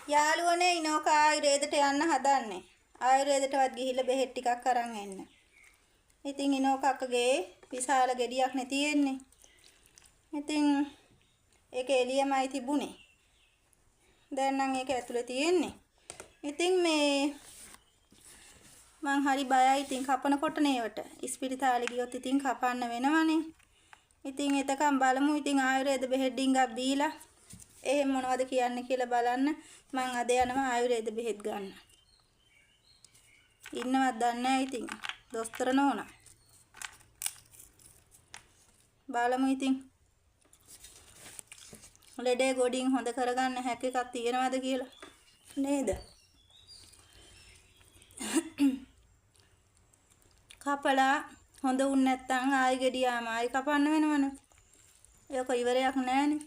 යාළුවනේ ඉනෝක ආයුර්වේදයට යන්න හදන්නේ. ආයුර්වේදයටවත් ගිහිල්ලා බෙහෙත් ටිකක් අරන් එන්න. ඉතින් ඉනෝක අක්කගේ විශාල ගෙඩියක් නේ තියෙන්නේ. ඉතින් ඒක එළියමයි තිබුණේ. දැන් නම් ඒක ඇතුලේ තියෙන්නේ. ඉතින් මේ මං හරි බයයි ඉතින් කපනකොට නේවට. ඉස්පිරිතාලේ ගියොත් ඉතින් කපන්න වෙනවනේ. ඉතින් එතකම් බලමු ඉතින් ආයුර්වේද බෙහෙත් ඩිංගක් බීලා එහෙම මොනවද කියන්නේ කියලා බලන්න. මං අද යනවා ආයුර්වේද බෙහෙත් ගන්න. ඉන්නවත් දන්නේ නැහැ ඉතින් දොස්තර නෝනා. බලමු ඉතින් ලෙඩේ ගොඩින් හොඳ කරගන්න හැකි එකක් තියෙනවද කියලා නේද? කපලා හොඳ වුණ නැත්නම් ආයි ගෙඩියාම ආයි කපන්න වෙනවනේ. ඒක ඉවරයක් නෑනේ.